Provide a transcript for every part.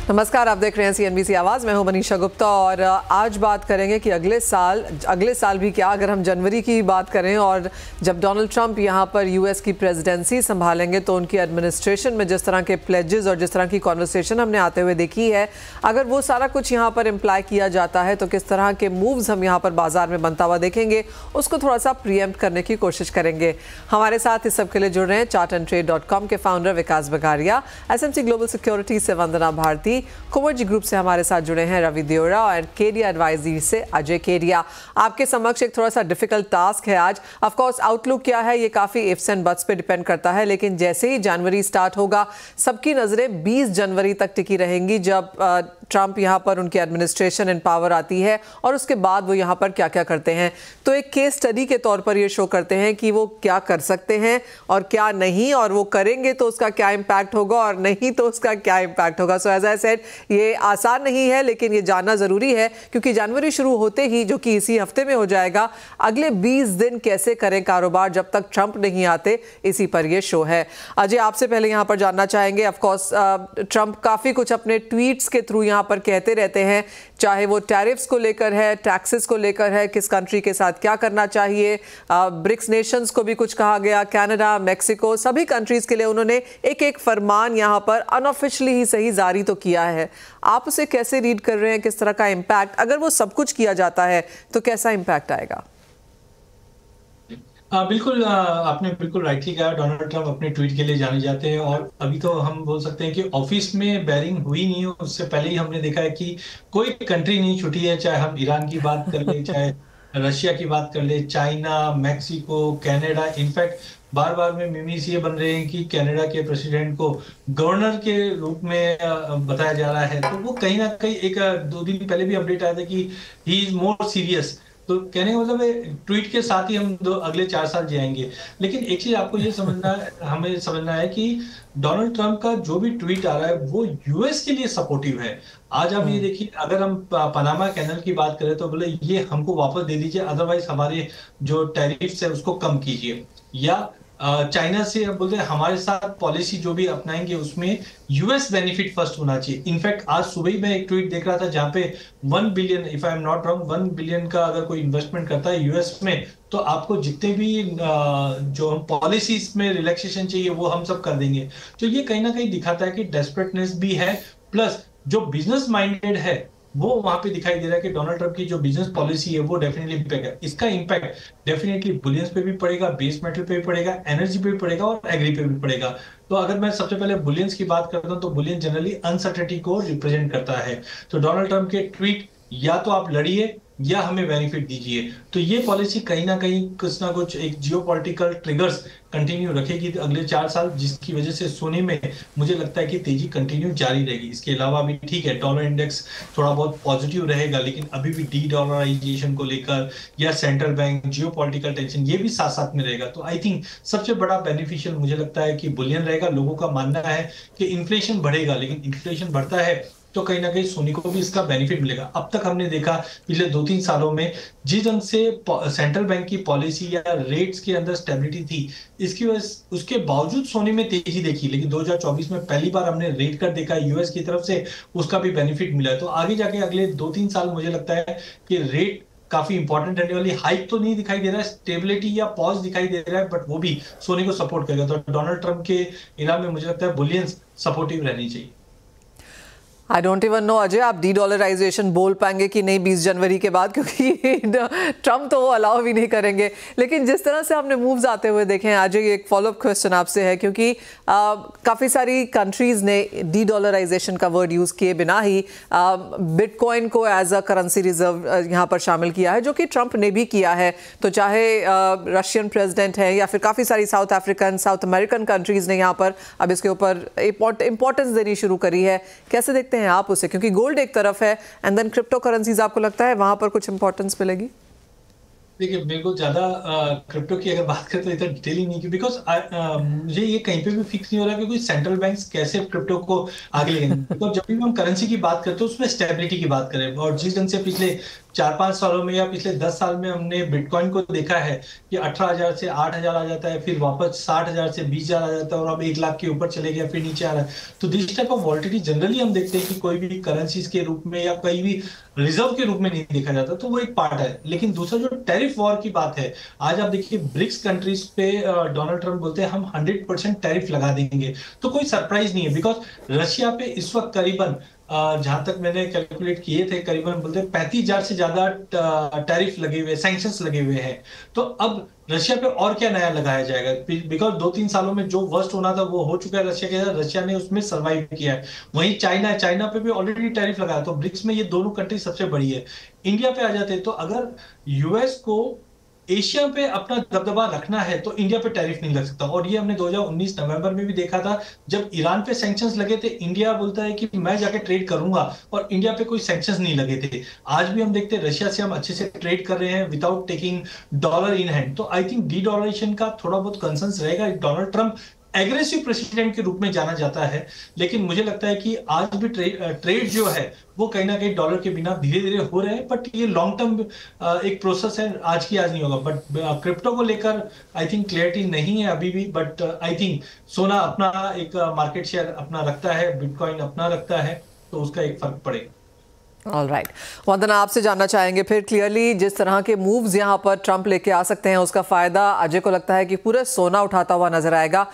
नमस्कार, आप देख रहे हैं CNBC आवाज़। मैं हूं मनीषा गुप्ता और आज बात करेंगे कि अगले साल भी क्या, अगर हम जनवरी की बात करें और जब डोनाल्ड ट्रंप यहां पर US की प्रेसिडेंसी संभालेंगे तो उनकी एडमिनिस्ट्रेशन में जिस तरह के प्लेजेस और जिस तरह की कॉन्वर्सेशन हमने आते हुए देखी है, अगर वो सारा कुछ यहां पर इम्प्लाई किया जाता है तो किस तरह के मूव्स हम यहां पर बाजार में बनता हुआ देखेंगे, उसको थोड़ा सा प्रीएम्प्ट करने की कोशिश करेंगे। हमारे साथ इस सब के लिए जुड़ रहे हैं chartandtrade.com के फाउंडर विकास बगारिया, SMC ग्लोबल सिक्योरिटी से वंदना भारती, कुंवर ग्रुप से हमारे साथ जुड़े हैं रवि देओरा और केडिया एडवाइजरी से अजय केडिया। आपके समक्ष एक थोड़ा सा डिफिकल्ट टास्क है आज। ऑफ कोर्स आउटलुक क्या है ये काफ़ी इफ्स एंड बट्स पे डिपेंड करता है, लेकिन जैसे ही जनवरी स्टार्ट होगा सबकी नज़रें 20 जनवरी तक टिकी रहेंगी जब ट्रंप यहाँ पर उनकी एडमिनिस्ट्रेशन इन पावर आती है और उसके बाद वो यहाँ पर क्या क्या करते हैं। तो एक केस स्टडी के तौर पर ये शो करते हैं कि वो क्या कर सकते हैं और क्या नहीं, और वो करेंगे तो उसका क्या इम्पैक्ट होगा और नहीं तो उसका क्या इम्पैक्ट होगा। सो एज आई सेड, ये आसान नहीं है लेकिन ये जानना ज़रूरी है क्योंकि जनवरी शुरू होते ही, जो कि इसी हफ्ते में हो जाएगा, अगले 20 दिन कैसे करें कारोबार जब तक ट्रंप नहीं आते, इसी पर ये शो है। अजय, आपसे पहले यहाँ पर जानना चाहेंगे, ऑफ कोर्स ट्रंप काफ़ी कुछ अपने ट्वीट्स के थ्रू यहाँ पर कहते रहते हैं, चाहे वो टैरिफ्स को लेकर है, टैक्सेस को लेकर है, किस कंट्री के साथ क्या करना चाहिए, ब्रिक्स नेशंस को भी कुछ कहा गया, कनाडा, मेक्सिको, सभी कंट्रीज के लिए उन्होंने एक एक फरमान यहाँ पर अनऑफिशियली ही सही जारी तो किया है। आप उसे कैसे रीड कर रहे हैं, किस तरह का इम्पैक्ट, अगर वो सब कुछ किया जाता है तो कैसा इम्पैक्ट आएगा? बिल्कुल, आपने बिल्कुल राइटली कहा। डोनाल्ड ट्रंप अपने ट्वीट के लिए जाने जाते हैं और अभी तो हम बोल सकते हैं कि ऑफिस में बैरिंग हुई नहीं हो, उससे पहले ही हमने देखा है कि कोई कंट्री नहीं छुटी है, चाहे हम ईरान की बात कर ले, चाहे रशिया की बात कर ले, चाइना, मैक्सिको, कनाडा। इनफैक्ट बार बार में मीम्स ये बन रहे हैं कि कनाडा के प्रेसिडेंट को गवर्नर के रूप में बताया जा रहा है। तो वो कहीं ना कहीं एक 2 दिन पहले भी अपडेट आया था कि ही इज मोर सीरियस। तो कहने का मतलब है ट्वीट के साथ ही हम अगले 4 साल जिएंगे। लेकिन एक चीज आपको ये हमें समझना है कि डोनाल्ड ट्रंप का जो भी ट्वीट आ रहा है वो यूएस के लिए सपोर्टिव है। आज आप ये देखिए, अगर हम पनामा कैनल की बात करें तो बोले ये हमको वापस दे दीजिए, अदरवाइज हमारे जो टैरिफ्स है उसको कम कीजिए। या चाइना से अब बोलते हैं हमारे साथ पॉलिसी जो भी अपनाएंगे उसमें यूएस बेनिफिट फर्स्ट होना चाहिए। इनफैक्ट आज सुबह ही मैं एक ट्वीट देख रहा था जहां पे 1 billion, if I am not wrong, 1 billion का अगर कोई इन्वेस्टमेंट करता है यूएस में तो आपको जितने भी जो हम पॉलिसीज में रिलैक्सेशन चाहिए वो हम सब कर देंगे। तो ये कहीं ना कहीं दिखाता है कि डेस्परेटनेस भी है, प्लस जो बिजनेस माइंडेड है वो वहां पे दिखाई दे रहा है कि डोनाल्ड ट्रंप की जो बिजनेस पॉलिसी है वो डेफिनेटली इम्पैक्ट है। इसका इम्पैक्ट डेफिनेटली बुलियंस पे भी पड़ेगा, बेस मेटल पे भी पड़ेगा, एनर्जी पे भी पड़ेगा और एग्री पे भी पड़ेगा। तो अगर मैं सबसे पहले बुलियंस की बात करता हूं तो बुलियन जनरली अनसर्टेनिटी को रिप्रेजेंट करता है। तो डोनाल्ड ट्रंप के ट्वीट, या तो आप लड़िए या हमें बेनिफिट दीजिए, तो ये पॉलिसी कहीं ना कहीं कुछ ना कुछ एक जियोपॉलिटिकल ट्रिगर्स कंटिन्यू रखेगी अगले 4 साल, जिसकी वजह से सोने में मुझे लगता है कि तेजी कंटिन्यू जारी रहेगी। इसके अलावा भी ठीक है, डॉलर इंडेक्स थोड़ा बहुत पॉजिटिव रहेगा, लेकिन अभी भी डी डॉलराइजेशन को लेकर या सेंट्रल बैंक जियोपॉलिटिकल टेंशन ये भी साथ साथ में रहेगा। तो आई थिंक सबसे बड़ा बेनिफिशियल मुझे लगता है कि बुलियन रहेगा। लोगों का मानना है कि इन्फ्लेशन बढ़ेगा, लेकिन इन्फ्लेशन बढ़ता है तो कहीं ना कहीं सोनी को भी इसका बेनिफिट मिलेगा। अब तक हमने देखा पिछले 2-3 सालों में जिस ढंग से सेंट्रल बैंक की पॉलिसी या रेट्स के अंदर स्टेबिलिटी थी, इसकी वजह उसके बावजूद सोने में तेजी देखी, लेकिन 2024 में पहली बार हमने रेट कट देखा यूएस की तरफ से, उसका भी बेनिफिट मिला है। तो आगे जाके अगले 2-3 साल मुझे लगता है कि रेट काफी इंपॉर्टेंट रहने वाली। हाइक तो नहीं दिखाई दे रहा है, स्टेबिलिटी या पॉज दिखाई दे रहा है, बट वो भी सोने को सपोर्ट करेगा। तो डोनाल्ड ट्रंप के इनाम में मुझे लगता है बुलियंस सपोर्टिव रहनी चाहिए। I don't even know Ajay, आप डी डॉलराइजेशन बोल पाएंगे कि नहीं 20 जनवरी के बाद, क्योंकि ट्रंप तो वो अलाउ भी नहीं करेंगे। लेकिन जिस तरह से हमने मूव्स आते हुए देखे हैं, अजय एक फॉलोअप क्वेश्चन आपसे है, क्योंकि काफ़ी सारी कंट्रीज़ ने डी डॉलराइजेशन का वर्ड यूज़ किए बिना ही बिटकॉइन को एज अ करेंसी रिजर्व यहाँ पर शामिल किया है, जो कि ट्रंप ने भी किया है। तो चाहे रशियन प्रेसिडेंट है या फिर काफ़ी सारी south African, south American countries ने यहाँ पर अब इसके ऊपर इंपॉर्टेंस देनी शुरू करी है। कैसे देखते हैं आप उसे, क्योंकि गोल्ड एक तरफ है एंड देन क्रिप्टो करेंसीज, आपको लगता है वहां पर कुछ इंपॉर्टेंस मिलेगी? देखिए, मेरे को ज्यादा क्रिप्टो की अगर बात करें तो इतना डिटेलिंग नहीं की, बिकॉज मुझे ये कहीं पे भी फिक्स नहीं हो रहा कि कोई सेंट्रल बैंक्स कैसे क्रिप्टो को आगे लेंगे। तो जब भी हम करेंसी की बात करते हैं उसमें स्टेबिलिटी की बात करें, और जिस ढंग से पिछले 4-5 सालों में या पिछले 10 साल में हमने बिटकॉइन को देखा है कि 18,000 से 8,000 आ जाता है, फिर वापस 60,000 से 20,000 आ जाता है, और अब 1 लाख के ऊपर चले गया, फिर नीचे आ रहा है। तो this type of volatility generally हम देखते हैं कि कोई भी करेंसीज के रूप में या कोई भी रिजर्व के रूप में नहीं देखा जाता, तो वो एक पार्ट है। लेकिन दूसरा जो टैरिफ वॉर की बात है, आज आप देखिए ब्रिक्स कंट्रीज पे डोनाल्ड ट्रंप बोलते हैं हम 100% टैरिफ लगा देंगे, तो कोई सरप्राइज नहीं है, बिकॉज रशिया पे इस वक्त करीबन जहां तक मैंने कैलकुलेट किए थे, करीबन बोलते 35,000 से ज्यादा टैरिफ लगे हुए, सैंक्शंस लगे हुए हैं। तो अब रशिया पे और क्या नया लगाया जाएगा, बिकॉज 2-3 सालों में जो वर्स्ट होना था वो हो चुका है रशिया के साथ, रशिया ने उसमें सर्वाइव किया है। वहीं चाइना है, चाइना पे भी ऑलरेडी टैरिफ लगाया, तो ब्रिक्स में ये दोनों कंट्री सबसे बड़ी है। इंडिया पे आ जाते हैं, तो अगर यूएस को एशिया पे अपना दबदबा रखना है तो इंडिया पे टैरिफ नहीं लग सकता। और ये हमने 2019 नवंबर में भी देखा था, जब ईरान पे सैंक्शंस लगे थे, इंडिया बोलता है कि मैं जाके ट्रेड करूंगा, और इंडिया पे कोई सैंक्शंस नहीं लगे थे। आज भी हम देखते हैं रशिया से हम अच्छे से ट्रेड कर रहे हैं without taking dollar in hand. तो आई थिंक डी डॉलरेशन का थोड़ा बहुत कंसर्न रहेगा। डोनाल्ड ट्रंप एग्रेसिव प्रेसिडेंट के रूप में जाना जाता है, लेकिन मुझे लगता है कि आज भी ट्रेड जो है वो कहीं ना कहीं डॉलर के बिना धीरे धीरे हो रहे हैं। बट ये लॉन्ग टर्म एक प्रोसेस है, आज की आज नहीं होगा। बट क्रिप्टो को लेकर आई थिंक क्लियरिटी नहीं है अभी भी। बट आई थिंक सोना अपना एक मार्केट शेयर अपना रखता है, बिटकॉइन अपना रखता है, तो उसका एक फर्क पड़ेगा। ऑल राइट, वंदना आपसे जानना चाहेंगे फिर क्लियरली जिस तरह के मूव्स यहाँ पर ट्रंप लेके आ सकते हैं, उसका फायदा अजय को लगता है कि पूरा सोना उठाता हुआ नजर आएगा।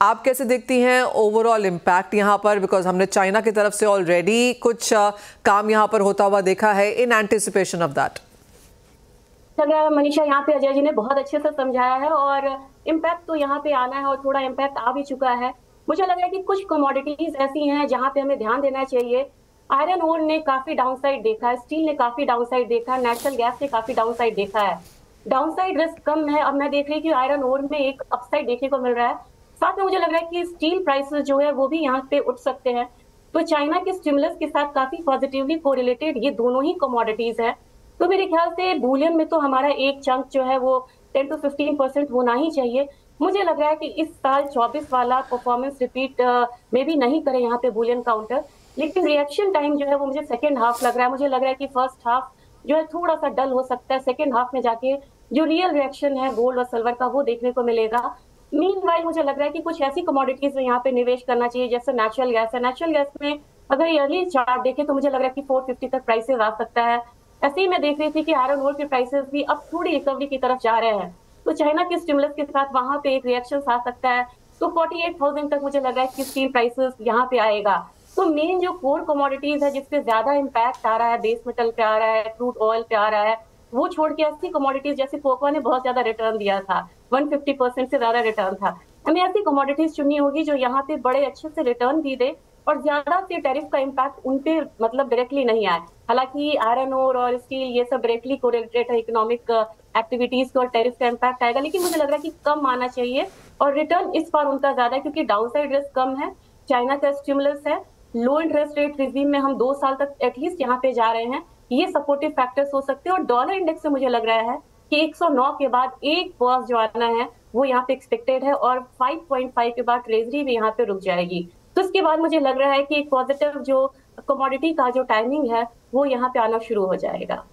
आप कैसे देखती हैं ओवरऑल इम्पैक्ट यहाँ पर, बिकॉज हमने चाइना की तरफ से ऑलरेडी कुछ काम यहाँ पर होता हुआ देखा है in anticipation of that. Manisha, यहाँ पे अजय जी ने बहुत अच्छे से समझाया है, और इम्पैक्ट तो यहाँ पे आना है और थोड़ा इम्पैक्ट आ भी चुका है। मुझे लग रहा है कि कुछ कमोडिटीज ऐसी हैं जहाँ पे हमें ध्यान देना चाहिए। आयरन ओर ने काफी डाउनसाइड देखा है, स्टील ने काफी डाउनसाइड देखा है, नेचुरल गैस ने काफी डाउनसाइड देखा है। डाउनसाइड रिस्क कम है। अब मैं देख रही हूँ कि आयरन ओर में एक अपसाइड देखने को मिल रहा है। साथ में मुझे लग रहा है कि स्टील प्राइसेस जो है वो भी यहाँ पे उठ सकते हैं। तो चाइना के स्टिमुलस के साथ काफी पॉजिटिवली कोरिलेटेड ये दोनों ही कमोडिटीज है। तो मेरे ख्याल से बुलियन में तो हमारा एक चंक जो है वो 10 to 15% होना ही चाहिए। मुझे लग रहा है कि इस साल 24 वाला परफॉर्मेंस रिपीट में भी नहीं करे यहाँ पे बुलियन काउंटर, लेकिन रिएक्शन टाइम जो है वो मुझे सेकेंड हाफ लग रहा है। मुझे लग रहा है कि फर्स्ट हाफ जो है थोड़ा सा डल हो सकता है, सेकेंड हाफ में जाके जो रियल रिएक्शन है गोल्ड और सिल्वर का वो देखने को मिलेगा। मीनवाइल मुझे लग रहा है कि कुछ ऐसी कमोडिटीज में यहाँ पे निवेश करना चाहिए, जैसे नेचुरल गैस है। नेचुरल गैस में अगर ईयरली चार्ट देखें तो मुझे लग रहा है कि 450 तक प्राइसेस आ सकता है। ऐसे ही मैं देख रही थी कि आयरन ओर के प्राइसेस भी अब थोड़ी रिकवरी की तरफ जा रहे हैं, तो चाइना के स्टिमुलस के साथ वहां पे एक रिएक्शन आ सकता है। तो 48,000 तक मुझे लग रहा है कि स्टील प्राइसेस यहाँ पे आएगा। तो मेन जो कोर कमोडिटीज है जिसपे ज्यादा इम्पैक्ट आ रहा है, बेस मेटल पे आ रहा है, क्रूड ऑयल पे आ रहा है, वो छोड़ के ऐसी कमोडिटीज जैसे कोकोआ ने बहुत ज्यादा रिटर्न दिया था, 150% से ज्यादा रिटर्न था। हमें ऐसी कमोडिटीज चुननी होगी जो यहाँ पे बड़े अच्छे से रिटर्न भी दे और ज्यादा से टैरिफ का इम्पैक्ट उनपे मतलब डायरेक्टली नहीं आए। हालांकि आयरन ओर और स्टील ये सब डायरेक्टली कोरिलेटेड है इकोनॉमिक एक्टिविटीज को, और टैरिफ का इम्पैक्ट आएगा, लेकिन मुझे लग रहा है कि कम आना चाहिए और रिटर्न इस बार उनका ज्यादा है क्योंकि डाउनसाइड रिस्क कम है, चाइना का स्टिमुलस है, लो इंटरेस्ट रेट रिजीम में हम 2 साल तक एटलीस्ट यहाँ पे जा रहे हैं, ये सपोर्टिव फैक्टर्स हो सकते हैं। और डॉलर इंडेक्स से मुझे लग रहा है कि 109 के बाद एक पॉज जो आना है वो यहाँ पे एक्सपेक्टेड है, और 5.5 के बाद ट्रेजरी भी यहाँ पे रुक जाएगी। तो इसके बाद मुझे लग रहा है कि एक पॉजिटिव जो कमोडिटी का जो टाइमिंग है वो यहाँ पे आना शुरू हो जाएगा।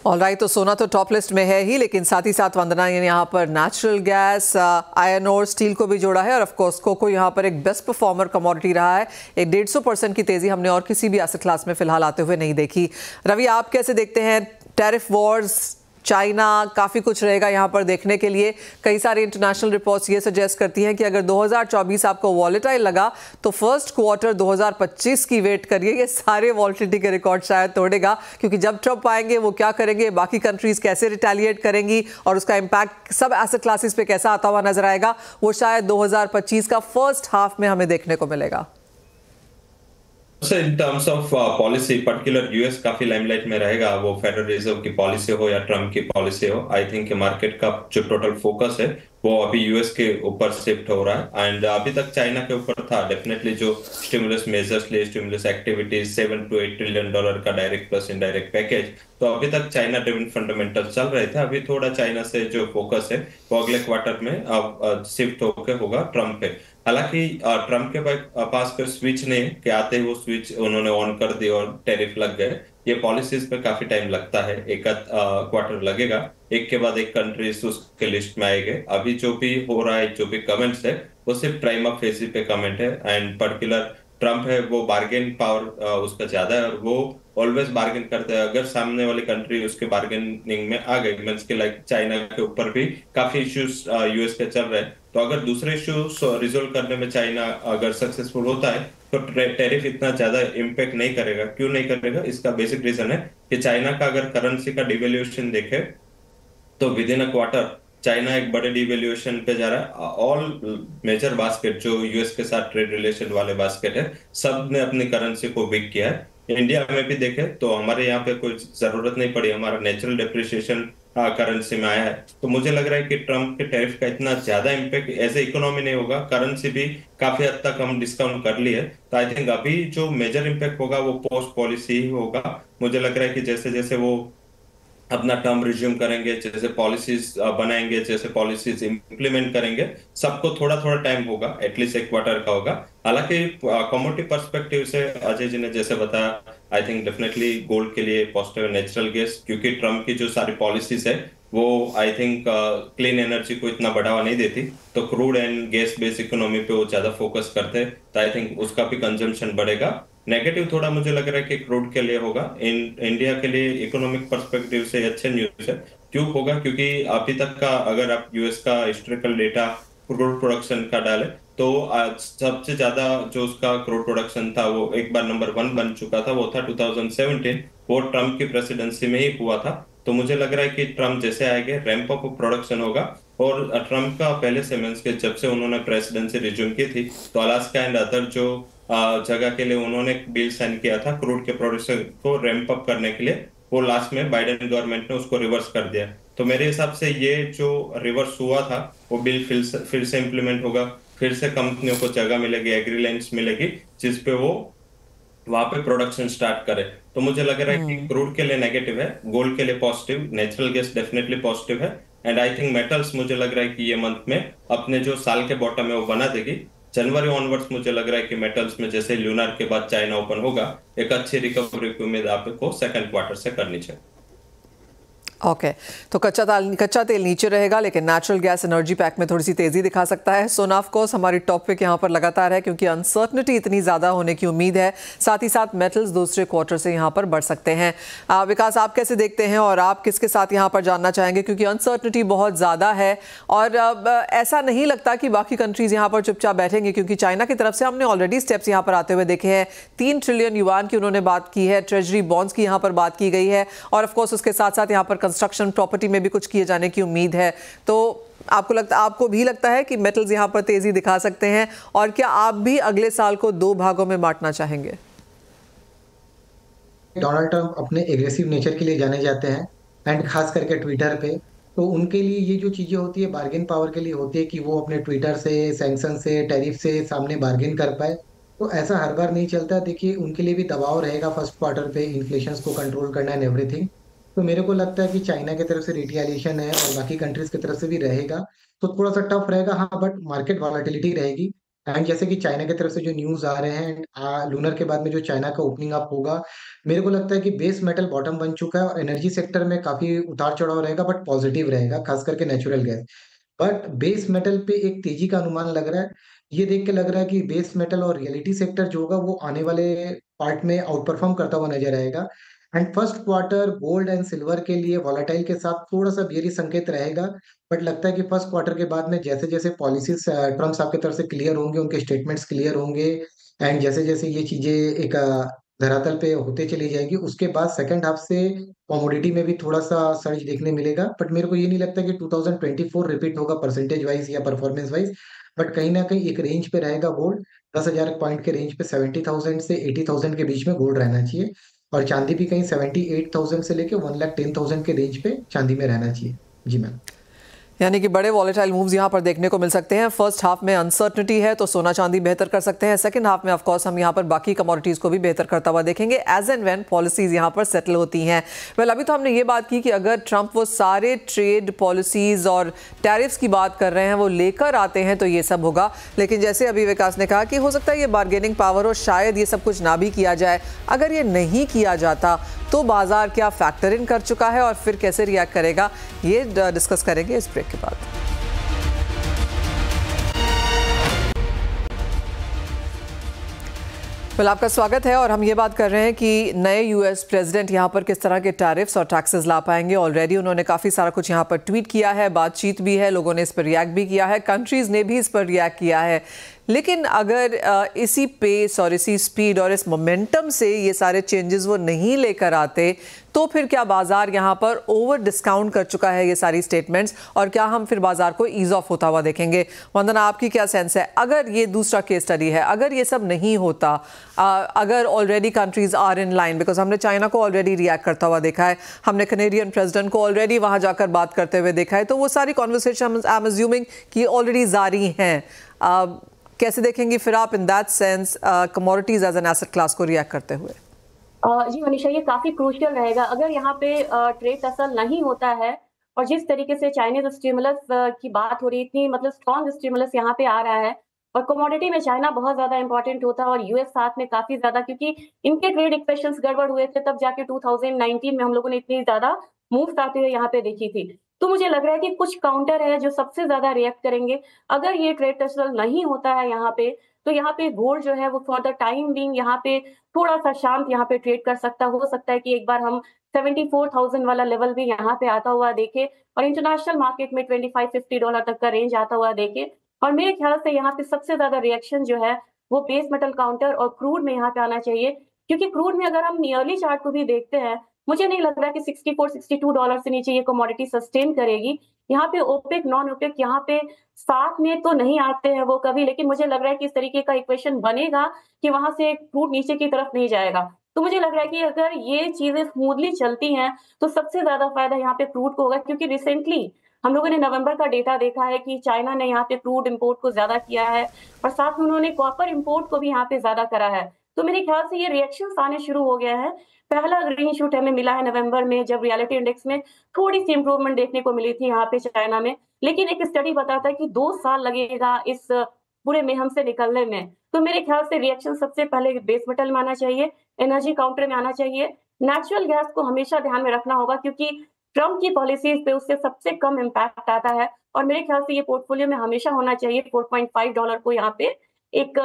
ऑलराइट, तो सोना तो टॉप लिस्ट में है ही, लेकिन साथ ही साथ वंदना ने यहाँ पर नेचुरल गैस, आयरन और स्टील को भी जोड़ा है, और ऑफ कोर्स कोको यहाँ पर एक बेस्ट परफॉर्मर कमोडिटी रहा है। एक 150% की तेजी हमने और किसी भी एसेट क्लास में फिलहाल आते हुए नहीं देखी। रवि, आप कैसे देखते हैं टैरिफ वॉर्स, चाइना, काफ़ी कुछ रहेगा यहाँ पर देखने के लिए। कई सारी इंटरनेशनल रिपोर्ट्स ये सजेस्ट करती हैं कि अगर 2024 आपको वॉलेटाइल लगा तो फर्स्ट क्वार्टर 2025 की वेट करिए, ये सारे वॉलेटिलिटी के रिकॉर्ड शायद तोड़ेगा, क्योंकि जब ट्रंप आएंगे वो क्या करेंगे, बाकी कंट्रीज कैसे रिटेलिएट करेंगी और उसका इम्पैक्ट सब एसेट क्लासेस पे कैसा आता हुआ नजर आएगा, वो शायद 2025 का फर्स्ट हाफ में हमें देखने को मिलेगा। In terms of policy particular US काफी लाइमलाइट में रहेगा, वो फेडरल रिजर्व की पॉलिसी हो या ट्रम्प की पॉलिसी हो। आई थिंक मार्केट का जो टोटल फोकस है वो अभी यूएस के ऊपर शिफ्ट हो रहा है, एंड अभी तक चाइना के ऊपर था। डेफिनेटली जो स्टिमुलस मेजर्स ले, स्टिमुलस एक्टिविटीज, $7 to 8 ट्रिलियन का डायरेक्ट प्लस इनडायरेक्ट पैकेज, तो अभी तक चाइना ड्रिवन फंडामेंटल चल रहे थे। अभी थोड़ा चाइना से जो फोकस है वो अगले क्वार्टर में अब शिफ्ट होकर होगा ट्रम्प पे। हालांकि ट्रम्प के पास कोई स्विच नहीं कि आते ही वो स्विच उन्होंने ऑन कर दी और टैरिफ लग गए, ये पॉलिसीज पे काफी टाइम लगता है, एक क्वार्टर लगेगा, एक के बाद एक कंट्रीज उसके लिस्ट में आएंगे। अभी जो भी हो रहा है, जो भी कमेंट्स है, वो सिर्फ प्राइमा फेसी पे कमेंट है। एंड पर्टिकुलर ट्रम्प है, वो बार्गेन पावर उसका ज्यादा है और वो ऑलवेज बार्गेन करता है। अगर सामने वाली कंट्री उसके बार्गेनिंग में आ गई, मीन्स के लाइक चाइना के ऊपर भी काफी इश्यूज यूएस के चल रहे हैं, तो अगर दूसरे इश्यूज रिजोल्व करने में चाइना अगर सक्सेसफुल होता है तो टैरिफ इतना ज्यादा इम्पेक्ट नहीं करेगा। क्यों नहीं करेगा? इसका बेसिक रीजन है कि चाइना का अगर करेंसी का डिवेल्यूएशन देखे तो with in a quarter China एक बड़े डिवेल्यूएशन पे जा रहा है। ऑल मेजर बास्केट जो यूएस के साथ ट्रेड रिलेशन वाले बास्केट है, सब ने अपनी करेंसी को वीक किया है। इंडिया में भी देखे तो हमारे यहाँ पे कोई जरूरत नहीं पड़ी, हमारा नेचुरल डिप्रिसिएशन करेंसी में आया है। तो मुझे लग रहा है कि ट्रम्प के टैरिफ का इतना ज्यादा इम्पैक्ट एज ए इकोनॉमी नहीं होगा, करेंसी भी काफी हद तक हम डिस्काउंट कर लिए। तो आई थिंक अभी जो मेजर इम्पैक्ट होगा वो पोस्ट पॉलिसी ही होगा। मुझे लग रहा है कि जैसे जैसे वो अपना टर्म रिज्यूम करेंगे, जैसे पॉलिसीज बनाएंगे, जैसे पॉलिसीज इंप्लीमेंट करेंगे, सबको थोड़ा थोड़ा टाइम होगा, एटलीस्ट एक क्वार्टर का होगा। हालांकि कमोडिटी पर्सपेक्टिव से अजय जी ने जैसे बताया, आई थिंक डेफिनेटली गोल्ड के लिए पॉजिटिव नेचुरल गैस, क्योंकि ट्रम्प की जो सारी पॉलिसीज है वो आई थिंक क्लीन एनर्जी को इतना बढ़ावा नहीं देती, तो crude and gas based economy पे वो ज्यादा फोकस करते हैं, तो आई थिंक उसका भी कंजम्पशन बढ़ेगा। नेगेटिव थोड़ा मुझे लग रहा है कि क्रूड के लिए होगा। इंडिया के लिए इकोनॉमिक पर्सपेक्टिव से अच्छे न्यूज है। क्यों होगा? क्योंकि अभी तक का अगर आप यूएस का हिस्टोरिकल डेटा क्रूड प्रोडक्शन का डाले तो सबसे ज्यादा जो उसका क्रूड प्रोडक्शन था वो एक बार नंबर 1 बन चुका था, वो था 2017, वो ट्रम्प की प्रेसिडेंसी में ही हुआ था। तो मुझे लग रहा है कि ट्रम्प जैसे आएंगे रैंप अप प्रोडक्शन होगा। और ट्रम्प का पहले से मींस के जब से उन्होंने प्रेसिडेंसी रिज्यूम की थी तो अलास्का एंड अदर जो जगह के लिए उन्होंने डील साइन किया था क्रूड के प्रोडक्शन को रैंप अप करने के लिए, वो लास्ट में बाइडेन गवर्नमेंट ने उसको रिवर्स कर दिया। तो मेरे हिसाब से ये जो रिवर्स हुआ था वो बिल फिर से इम्प्लीमेंट होगा, फिर से कंपनियों को जगह मिलेगी, एग्रीलाइंस मिलेगी, जिसपे वो वहां पे प्रोडक्शन स्टार्ट करे। तो मुझे लग रहा है कि क्रूड के लिए नेगेटिव है, गोल्ड के लिए positive, natural gas definitely positive है। एंड आई थिंक मेटल्स मुझे लग रहा है कि ये मंथ में अपने जो साल के बॉटम है वो बना देगी। जनवरी ऑनवर्ड्स मुझे लग रहा है कि मेटल्स में जैसे ल्यूनर के बाद चाइना ओपन होगा, एक अच्छी रिकवरी की उम्मीद आपको सेकंड क्वार्टर से करनी चाहिए। ओके तो कच्चा तेल नीचे रहेगा, लेकिन नेचुरल गैस एनर्जी पैक में थोड़ी सी तेजी दिखा सकता है। सोना ऑफ कोर्स हमारी टॉप पिक यहाँ पर लगातार है, क्योंकि अनसर्टनिटी इतनी ज़्यादा होने की उम्मीद है। साथ ही साथ मेटल्स दूसरे क्वार्टर से यहाँ पर बढ़ सकते हैं। विकास, आप कैसे देखते हैं और आप किसके साथ यहाँ पर जानना चाहेंगे? क्योंकि अनसर्टनिटी बहुत ज़्यादा है और ऐसा नहीं लगता कि बाकी कंट्रीज़ यहाँ पर चुपचाप बैठेंगे, क्योंकि चाइना की तरफ से हमने ऑलरेडी स्टेप्स यहाँ पर आते हुए देखे हैं। 3 ट्रिलियन युआन की उन्होंने बात की है, ट्रेजरी बॉन्ड्स की यहाँ पर बात की गई है, और ऑफकोर्स उसके साथ साथ यहाँ पर कंस्ट्रक्शन प्रॉपर्टी में भी कुछ किए जाने की उम्मीद है। तो आपको भी लगता है कि मेटल्स यहां पर तेजी दिखा सकते हैं? और क्या आप भी अगले साल को 2 भागों में बांटना चाहेंगे? डोनाल्ड ट्रंप अपने एग्रेसिव नेचर के लिए जाने जाते हैं, एंड खास करके ट्विटर पे। तो उनके लिए ये जो चीजें होती है बार्गेन पावर के लिए होती है कि वो अपने ट्विटर से, सैंक्शन से, टैरिफ से सामने बार्गेन कर पाए। तो ऐसा हर बार नहीं चलता। देखिए उनके लिए भी दबाव रहेगा फर्स्ट क्वार्टर पे, इन्फ्लेशन को कंट्रोल करना एंड एवरीथिंग। तो मेरे को लगता है कि चाइना की तरफ से रिटेलिएशन है और बाकी कंट्रीज की तरफ से भी रहेगा, तो थोड़ा सा टफ रहेगा। हाँ, बट मार्केट वॉलेटिलिटी रहेगी। एंड जैसे कि चाइना की तरफ से जो न्यूज आ रहे हैं, लूनर के बाद में जो चाइना का ओपनिंग अप होगा, मेरे को लगता है कि बेस मेटल बॉटम बन चुका है और एनर्जी सेक्टर में काफी उतार चढ़ाव रहेगा, बट पॉजिटिव रहेगा, खास करके natural gas. But base metal पे एक तेजी का अनुमान लग रहा है। ये देख के लग रहा है कि बेस मेटल और रियलिटी सेक्टर जो होगा वो आने वाले पार्ट में आउट परफॉर्म करता हुआ नजर आएगा। And first quarter gold and silver के लिए वॉलेटाइल के साथ थोड़ा सा बेरी संकेत रहेगा। बट लगता है कि फर्स्ट क्वार्टर के बाद में जैसे जैसे पॉलिसीज ट्रम्प साहब की तरफ से क्लियर होंगे, उनके स्टेटमेंट्स क्लियर होंगे, एंड जैसे जैसे ये चीजें एक धरातल पे होते चली जाएगी, उसके बाद सेकंड हाफ से कमोडिटी में भी थोड़ा सा सर्ज देखने मिलेगा। बट मेरे को ये नहीं लगता कि 2024 रिपीट होगा परसेंटेज वाइज या परफॉर्मेंस वाइज, बट कहीं ना कहीं एक रेंज पे रहेगा गोल्ड। 10,000 पॉइंट के रेंज पे 70,000 से 80,000 के बीच में गोल्ड रहना चाहिए, और चांदी भी कहीं 78,000 से लेके 1,10,000 के रेंज पे चांदी में रहना चाहिए। जी मैम। यानी कि बड़े वॉलेटाइल मूव्स यहाँ पर देखने को मिल सकते हैं। फर्स्ट हाफ में अनसर्टनिटी है तो सोना चांदी बेहतर कर सकते हैं, सेकंड हाफ में ऑफ कोर्स हम यहाँ पर बाकी कमोडिटीज को भी बेहतर करता हुआ देखेंगे एज एंड व्हेन पॉलिसीज यहाँ पर सेटल होती हैं। वेल, अभी तो हमने ये बात की कि अगर ट्रंप वो सारे ट्रेड पॉलिसीज और टैरिफ्स की बात कर रहे हैं वो लेकर आते हैं तो ये सब होगा, लेकिन जैसे अभी विकास ने कहा कि हो सकता है ये बार्गेनिंग पावर और शायद ये सब कुछ ना भी किया जाए। अगर ये नहीं किया जाता तो बाजार क्या फैक्टर इन कर चुका है और फिर कैसे रिएक्ट करेगा, ये डिस्कस करेंगे इस ब्रेक के बाद। आपका स्वागत है और हम ये बात कर रहे हैं कि नए यूएस प्रेसिडेंट यहाँ पर किस तरह के टैरिफ्स और टैक्सेस ला पाएंगे। ऑलरेडी उन्होंने काफ़ी सारा कुछ यहाँ पर ट्वीट किया है, बातचीत भी है, लोगों ने इस पर रिएक्ट भी किया है, कंट्रीज़ ने भी इस पर रिएक्ट किया है। लेकिन अगर इसी पेस और इसी स्पीड और इस मोमेंटम से ये सारे चेंजेस वो नहीं लेकर आते तो फिर क्या बाजार यहाँ पर ओवर डिस्काउंट कर चुका है ये सारी स्टेटमेंट्स, और क्या हम फिर बाजार को ईज ऑफ होता हुआ देखेंगे? वंदना, आपकी क्या सेंस है? अगर ये दूसरा केस स्टडी है, अगर ये सब नहीं होता, अगर already countries are in line, because हमने चाइना को ऑलरेडी रिएक्ट करता हुआ देखा है, हमने कनेडियन प्रेसिडेंट को ऑलरेडी वहाँ जाकर बात करते हुए देखा है, तो वो सारी कॉन्वर्सेशन आई एम अज्यूमिंग कि ऑलरेडी जारी हैं। कैसे देखेंगे फिर आप in that sense commodities as an asset class को रिएक्ट करते हुए? जी मनीषा, ये काफी क्रूशियल रहेगा अगर यहाँ पे ट्रेड टसल नहीं होता है और जिस तरीके से चाइनीज स्टिमुलस की बात हो रही थी, मतलब स्ट्रॉन्ग स्टिमुलस यहाँ पे आ रहा है और कमोडिटी में चाइना बहुत ज्यादा इंपॉर्टेंट होता है और यूएस साथ में काफी ज्यादा, क्योंकि इनके ट्रेड इक्वेशंस गड़बड़ हुए थे, तब जाके 2019 में हम लोगों ने इतनी ज्यादा मूव्स आते हुए यहाँ पे देखी थी। तो मुझे लग रहा है कि कुछ काउंटर है जो सबसे ज्यादा रिएक्ट करेंगे अगर ये ट्रेड टसल नहीं होता है यहाँ पे। तो यहाँ पे गोल्ड जो है वो फॉर द टाइम बीइंग यहाँ पे थोड़ा सा शांत यहाँ पे ट्रेड कर सकता, हो सकता है कि एक बार हम 74,000 वाला लेवल भी यहाँ पे आता हुआ देखे और इंटरनेशनल मार्केट में $25-50 तक का रेंज आता हुआ देखे। और मेरे ख्याल से यहाँ पे सबसे ज्यादा रिएक्शन जो है वो बेस मेटल काउंटर और क्रूड में यहाँ पे आना चाहिए, क्योंकि क्रूड में अगर हम नियरली चार्ट को भी देखते हैं, मुझे नहीं लग रहा कि $64-62 से नीचे ये कमोडिटी सस्टेन करेगी। यहाँ पे ओपेक नॉन ओपेक यहाँ पे साथ में तो नहीं आते हैं वो कभी, लेकिन मुझे लग रहा है कि इस तरीके का इक्वेशन बनेगा कि वहां से क्रूड नीचे की तरफ नहीं जाएगा। तो मुझे लग रहा है कि अगर ये चीजें स्मूथली चलती हैं तो सबसे ज्यादा फायदा यहाँ पे क्रूड को होगा, क्योंकि रिसेंटली हम लोगों ने नवंबर का डेटा देखा है कि चाइना ने यहाँ पे क्रूड इंपोर्ट को ज्यादा किया है और साथ में उन्होंने कॉपर इंपोर्ट को भी यहाँ पे ज्यादा करा है। तो मेरे ख्याल से ये रिएक्शंस आने शुरू हो गया है। पहला ग्रीन शूट हमें मिला है नवंबर में, जब रियलिटी इंडेक्स में थोड़ी सी इंप्रूवमेंट देखने को मिली थी यहाँ पे चाइना में, लेकिन एक स्टडी बताता है कि 2 साल लगेगा इस पूरे मेहम से निकलने में। तो मेरे ख्याल से रिएक्शन सबसे पहले बेस मेटल में आना चाहिए, एनर्जी काउंटर में आना चाहिए। नेचुरल गैस को हमेशा ध्यान में रखना होगा क्योंकि ट्रम्प की पॉलिसीज पे उससे सबसे कम इम्पैक्ट आता है और मेरे ख्याल से ये पोर्टफोलियो में हमेशा होना चाहिए। $4.5 को यहाँ पे एक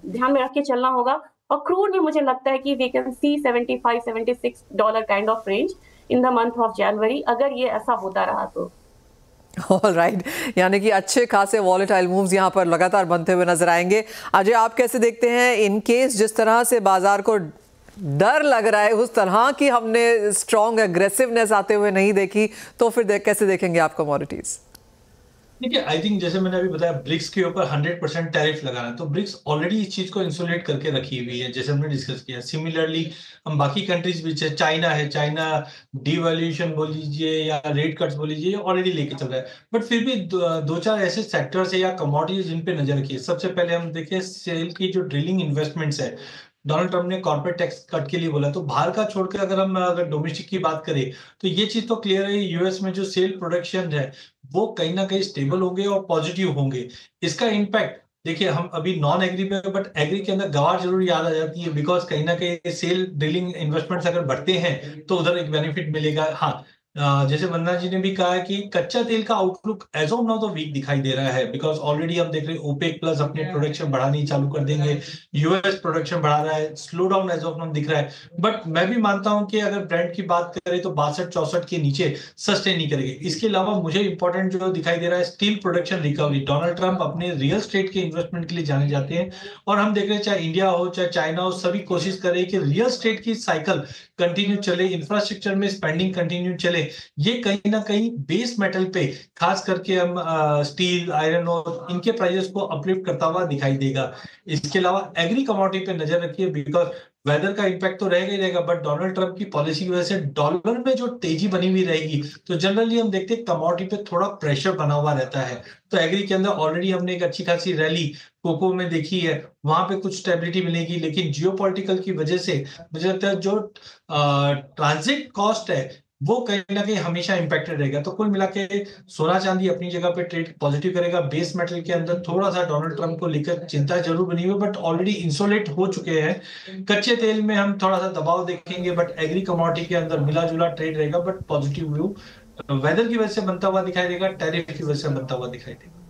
ध्यान में रख के चलना होगा। और क्रूड में मुझे लगता है कि we can see $75-76 kind of range in the month of January, अगर ये ऐसा होता रहा तो। ऑलराइट, यानी कि अच्छे खासे वॉलेटाइल मूव्स यहाँ पर लगातार बनते हुए नजर आएंगे। अजय, आप कैसे देखते हैं, इन केस जिस तरह से बाजार को डर लग रहा है उस तरह की हमने स्ट्रॉन्ग एग्रेसिवनेस आते हुए नहीं देखी, तो फिर कैसे देखेंगे आप कमोडिटीज? देखिए, आई थिंक जैसे मैंने अभी बताया ब्रिक्स के ऊपर 100% टैरिफ लगाना है, तो ब्रिक्स ऑलरेडी इस चीज को इंसुलेट करके रखी हुई है, जैसे हमने डिस्कस किया। सिमिलरली हम बाकी कंट्रीज भी, चाइना है, चाइना डिवैल्यूएशन बोल लीजिए या रेट कट्स बोल लीजिए, ऑलरेडी लेके चल रहा है। बट फिर भी दो चार ऐसे सेक्टर्स है या कमोडिटीज जिन पे नजर रखिए। सबसे पहले हम देखें सेल की जो ड्रिलिंग इन्वेस्टमेंट्स है, डोनाल्ड ट्रम्प ने कॉर्पोरेट टैक्स कट के लिए बोला, तो बाहर का छोड़कर अगर डोमेस्टिक की बात करें तो ये चीज तो क्लियर है, यूएस में जो सेल प्रोडक्शन है वो कहीं ना कहीं स्टेबल होंगे और पॉजिटिव होंगे। इसका इम्पैक्ट देखिए, हम अभी नॉन एग्री पे, बट एग्री के अंदर गवार जरूर याद आ जाती है, बिकॉज कहीं ना कहीं सेल ड्रिलिंग इन्वेस्टमेंट्स अगर बढ़ते हैं तो उधर एक बेनिफिट मिलेगा। हाँ, जैसे वंदना जी ने भी कहा है कि कच्चा तेल का आउटलुक एज ऑफ नाउ तो वीक दिखाई दे रहा है, बिकॉज ऑलरेडी हम देख रहे हैं ओपेक प्लस अपने प्रोडक्शन बढ़ानी चालू कर देंगे, यूएस प्रोडक्शन बढ़ा रहा है, slow down as of now दिख रहा है। बट मैं भी मानता हूं कि अगर ब्रेंट की बात करें तो 62-64 के नीचे सस्टेन नहीं करेगी। इसके अलावा मुझे इंपॉर्टेंट जो दिखाई दे रहा है steel production recovery. Donald Trump अपने रियल स्टेट के इन्वेस्टमेंट के लिए जाने जाते हैं और हम देख रहे हैं चाहे इंडिया हो चाहे चाइना हो, सभी कोशिश कर रहे हैं कि रियल स्टेट की साइकिल कंटिन्यू चले, इंफ्रास्ट्रक्चर में स्पेंडिंग कंटिन्यू चले। ये कहीं ना कहीं बेस मेटल पे खास करके हम स्टील, आयरन और इनके प्राइसेस को अपलिफ्ट करता हुआ दिखाई देगा। इसके अलावा एग्री कमोडिटी पे नजर रखिए, बिकॉज वेदर का इंपैक्ट तो रहेगा ही रहेगा, बट डोनाल्ड ट्रंप की पॉलिसी की वजह से डॉलर में जो तेजी बनी हुई रहेगी, तो जनरली हम देखते हैं कमोडिटी पे थोड़ा प्रेशर बना हुआ रहता है। तो एग्री के अंदर ऑलरेडी हमने एक अच्छी खासी रैली कोको में देखी है, वहां पे कुछ स्टेबिलिटी मिलेगी, लेकिन जियोपॉलिटिकल की वजह से मुझे लगता है जो ट्रांजिट कॉस्ट है वो कहीं ना कहीं हमेशा इंपैक्टेड रहेगा। तो कुल मिला के सोना चांदी अपनी जगह पे ट्रेड पॉजिटिव करेगा। बेस मेटल के अंदर थोड़ा सा डोनाल्ड ट्रंप को लेकर चिंता जरूर बनी हुई, बट ऑलरेडी इंसुलेट हो चुके हैं। कच्चे तेल में हम थोड़ा सा दबाव देखेंगे, बट एग्री कमोडिटी के अंदर मिला जुला ट्रेड रहेगा, बट पॉजिटिव व्यू वेदर की वजह से बनता हुआ दिखाई देगा, टैरिफ की वजह से बनता हुआ दिखाई देगा।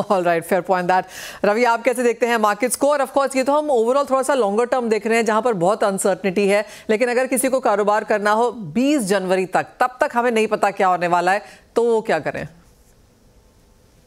All right, fair point that. Ravi, आप कैसे देखते हैं मार्केट्स को? और ऑफ कोर्स ये तो हम ओवरऑल थोड़ा सा लॉन्गर टर्म देख रहे हैं जहां पर बहुत अनसर्टनिटी है, लेकिन अगर किसी को कारोबार करना हो 20 जनवरी तक, तब तक हमें नहीं पता क्या होने वाला है, तो वो क्या करें?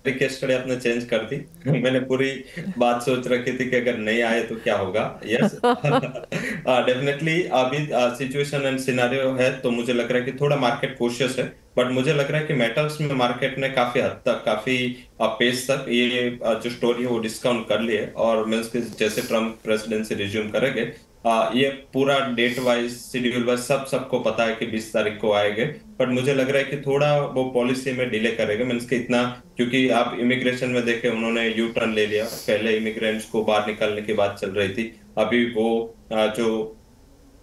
केस स्टडी आपने चेंज कर दी। मैंने पूरी बात सोच रखी थी कि अगर नहीं आए तो क्या होगा। यस, डेफिनेटली अभी सिचुएशन एंड सिनेरियो है, तो मुझे लग रहा है कि थोड़ा मार्केट कोशियस है, बट मुझे लग रहा है कि मेटल्स में मार्केट ने काफी हद तक, काफी पेस तक ये जो स्टोरी है वो डिस्काउंट कर ली है। और मीन्स के जैसे ट्रम्प प्रेसिडेंसी रिज्यूम करेंगे, ये पूरा डेट वाइज, शेड्यूल वाइज सबको पता है कि 20 तारीख को आएंगे। बट मुझे लग रहा है कि थोड़ा वो पॉलिसी में डिले करेगा, मीन्स के इतना, क्योंकि आप इमिग्रेशन में देखे उन्होंने यू टर्न ले लिया। पहले इमिग्रेंट्स को बाहर निकालने की बात चल रही थी, अभी वो जो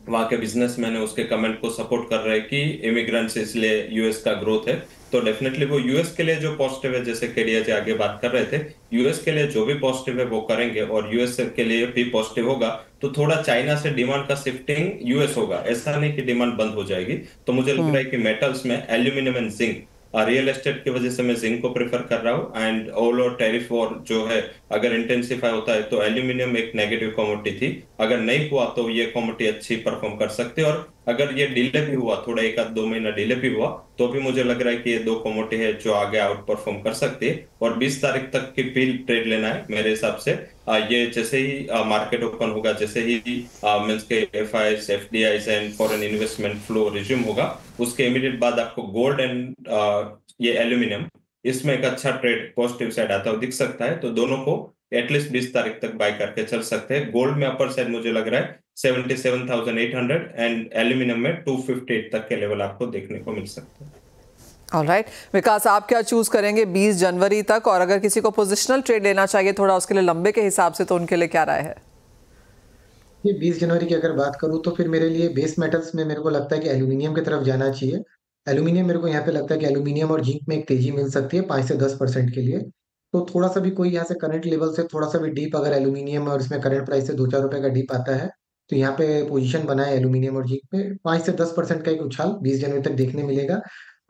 वहां के बिजनेसमैन है उसके कमेंट को सपोर्ट कर रहे हैं कि इमिग्रेंट्स इसलिए यूएस का ग्रोथ है। तो डेफिनेटली वो यूएस के लिए जो पॉजिटिव है, जैसे केडिया जी आगे बात कर रहे थे, यूएस के लिए जो भी पॉजिटिव है वो करेंगे, और यूएस के लिए भी पॉजिटिव होगा तो थोड़ा चाइना से डिमांड का शिफ्टिंग यूएस होगा, ऐसा नहीं कि डिमांड बंद हो जाएगी। तो मुझे लग रहा है कि मेटल्स में aluminium and zinc, real estate की वजह से मैं जिंक को प्रेफर कर रहा हूँ। And all over tariff war जो है अगर इंटेंसिफाई होता है तो एल्यूमिनियम एक नेगेटिव कमोडिटी थी, अगर नहीं हुआ तो ये कमोडिटी अच्छी परफॉर्म कर सकती है। और अगर ये डिले भी हुआ, थोड़ा 1-2 महीना डिले भी हुआ, तो भी मुझे लग रहा है कि ये दो कमोडिटी है जो आगे आउट परफॉर्म कर सकती है। और 20 तारीख तक की भी ट्रेड लेना है मेरे हिसाब से। ये जैसे ही मार्केट ओपन होगा, जैसे ही मींस के FIIs, FDIs and foreign investment flow resume होगा, उसके इमीडिएट बाद आपको गोल्ड एंड ये एल्यूमिनियम, इसमें एक अच्छा ट्रेड पॉजिटिव साइड आता हुआ दिख सकता है। तो दोनों को एटलीस्ट 20 तारीख तक बाय करके चल सकते हैं। गोल्ड में अपर साइड मुझे लग रहा है 77,800 एंड एल्यूमिनियम में 258 तक के लेवल आपको देखने को मिल सकते हैं। ऑलराइट, विकास, आप क्या चूज करेंगे 20 जनवरी तक? और अगर किसी को पोजिशनल ट्रेड लेना चाहिए थोड़ा उसके लिए लंबे के हिसाब से, तो उनके लिए क्या राय है? ये 20 जनवरी की अगर बात करूँ तो फिर मेरे लिए बेस मेटल्स में मेरे को लगता है कि एल्यूमिनियम की तरफ जाना चाहिए। एल्यूमिनियम मेरे को यहाँ पे लगता है कि एल्यूमिनियम और जिंक में एक तेजी मिल सकती है 5 से 10% के लिए। तो थोड़ा सा भी कोई यहाँ से करंट लेवल से थोड़ा सा भी डीप अगर एल्यूमिनियम और इसमें करंट प्राइस से 2-4 रुपए का डीप आता है, तो यहाँ पे पोजीशन बनाए एल्यूमिनियम और जिंक में 5 से 10% का एक उछाल 20 जनवरी तक देखने मिलेगा।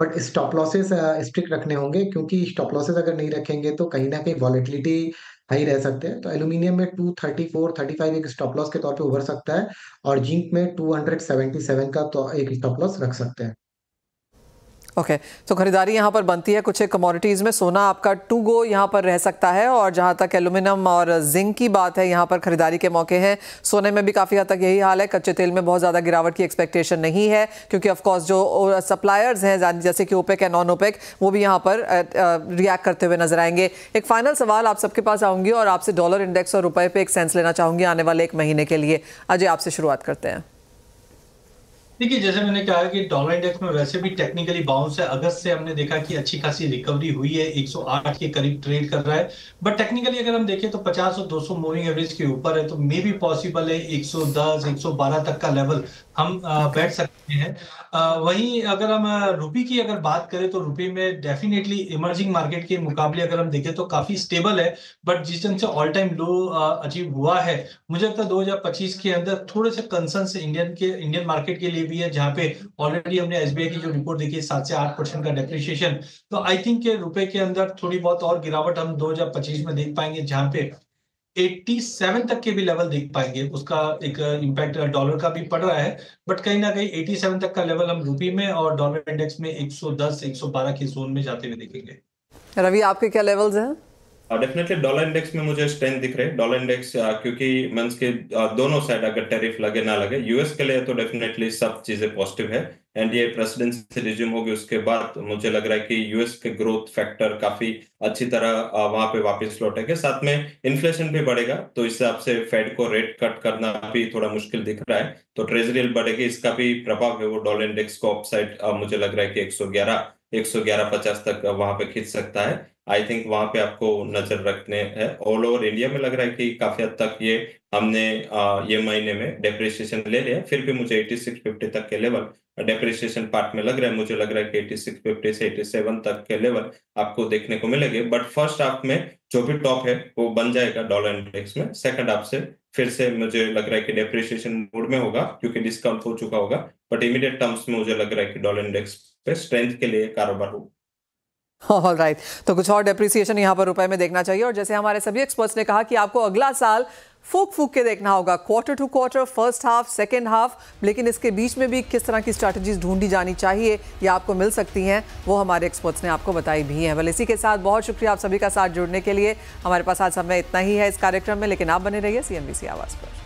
बट स्टॉप लॉसेस स्ट्रिक्ट रखने होंगे, क्योंकि स्टॉप लॉसेस अगर नहीं रखेंगे तो कहीं ना कहीं वॉलेटिलिटी हाई रह सकते हैं। तो एल्यूमिनियम में 234-35 एक स्टॉप लॉस के तौर पे उभर सकता है, और जिंक में 277 का तो एक स्टॉप लॉस रख सकते हैं। ओके, तो खरीदारी यहाँ पर बनती है कुछ एक कमोडिटीज़ में। सोना आपका टू गो यहाँ पर रह सकता है, और जहाँ तक एल्यूमिनियम और जिंक की बात है, यहाँ पर खरीदारी के मौके हैं। सोने में भी काफ़ी हद तक यही हाल है। कच्चे तेल में बहुत ज़्यादा गिरावट की एक्सपेक्टेशन नहीं है, क्योंकि ऑफकोर्स जो सप्लायर्स हैं जैसे कि ओपेक एंड नॉन ओपेक, वो भी यहाँ पर रिएक्ट करते हुए नजर आएंगे। एक फाइनल सवाल आप सबके पास आऊँगी और आपसे डॉलर इंडेक्स और रुपये पे एक सेंस लेना चाहूँगी आने वाले 1 महीने के लिए। अजय, आपसे शुरुआत करते हैं। देखिए, जैसे मैंने कहा कि डॉलर इंडेक्स में वैसे भी टेक्निकली बाउंस है। अगस्त से हमने देखा कि अच्छी खासी रिकवरी हुई है, 108 के करीब ट्रेड कर रहा है। बट टेक्निकली अगर हम देखें तो 50 और 200 मूविंग एवरेज के ऊपर है, तो मे भी पॉसिबल है 110, 112 तक का लेवल हम बैठ सकते हैं। वहीं अगर हम रुपये की अगर बात करें तो रुपये में डेफिनेटली इमर्जिंग मार्केट के मुकाबले अगर हम देखें तो काफी स्टेबल है। बट जिस ढंग से ऑल टाइम लो अचीव हुआ है, मुझे लगता है 2025 के अंदर थोड़े से कंसर्न इंडियन मार्केट के लिए भी है, जहां पे ऑलरेडी हमने एसबीआई की जो रिपोर्ट देखी है 7 से 8% का डेप्रिसिएशन। तो आई थिंक के रुपए के अंदर थोड़ी बहुत और गिरावट हम 2025 में देख पाएंगे, जहां पे 87 तक के भी लेवल देख पाएंगे। उसका एक इम्पैक्ट डॉलर का भी पड़ रहा है, बट कहीं ना कहीं 87 तक का लेवल हम रुपये में और डॉलर इंडेक्स में 110, 112 के जोन में जाते हुए देखेंगे। रवि, आपके क्या लेवल्स हैं? डेफिनेटली डॉलर इंडेक्स में मुझे स्ट्रेंथ दिख रहे हैं। डॉलर इंडेक्स क्योंकि मंस के दोनों साइड अगर टैरिफ लगे ना लगे, यूएस के लिए तो डेफिनेटली सब चीजें पॉजिटिव है। एंड ये प्रेसिडेंसी रिज्यूम होगी उसके बाद मुझे लग रहा है कि यूएस के ग्रोथ फैक्टर काफी अच्छी तरह वहां पे वापस लौटेंगे। साथ में इन्फ्लेशन भी बढ़ेगा, तो इस हिसाब से फेड को रेट कट करना भी थोड़ा मुश्किल दिख रहा है। तो ट्रेजरी बढ़ेगी, इसका भी प्रभाव है वो डॉलर इंडेक्स को अपसाइड मुझे लग रहा है कि 111, 111.50 तक वहां पे खींच सकता है। आई थिंक वहां पे आपको नजर रखने हैं। ऑल ओवर इंडिया में लग रहा है कि काफी हद तक ये हमने ये महीने में डेप्रिसिएशन ले लिया, फिर भी मुझे 8650 तक के लेवल डेप्रिसिएशन पार्ट में लग रहा है। मुझे लग रहा है कि 8650 से 87 तक के लेवल आपको देखने को मिलेंगे, बट फर्स्ट हाफ में जो भी टॉप है वो बन जाएगा डॉलर इंडेक्स में। सेकंड हाफ से फिर से मुझे लग रहा है कि डेप्रिसिएशन मोड में होगा क्योंकि डिस्काउंट हो चुका होगा, बट इमीडिएट टर्म्स में मुझे लग रहा है कि डॉलर इंडेक्स पे स्ट्रेंथ के लिए कारोबार होगा। ऑल राइट, तो कुछ और डेप्रिसिएशन यहाँ पर रुपए में देखना चाहिए। और जैसे हमारे सभी एक्सपर्ट्स ने कहा कि आपको अगला साल फूक फूक के देखना होगा, quarter to quarter, first half, second half, लेकिन इसके बीच में भी किस तरह की स्ट्रैटेजीज ढूंढी जानी चाहिए या आपको मिल सकती हैं, वो हमारे एक्सपर्ट्स ने आपको बताई भी हैं। वेल, इसी के साथ बहुत शुक्रिया आप सभी का साथ जुड़ने के लिए। हमारे पास आज समय इतना ही है इस कार्यक्रम में, लेकिन आप बने रहिए CNBC आवाज़ पर।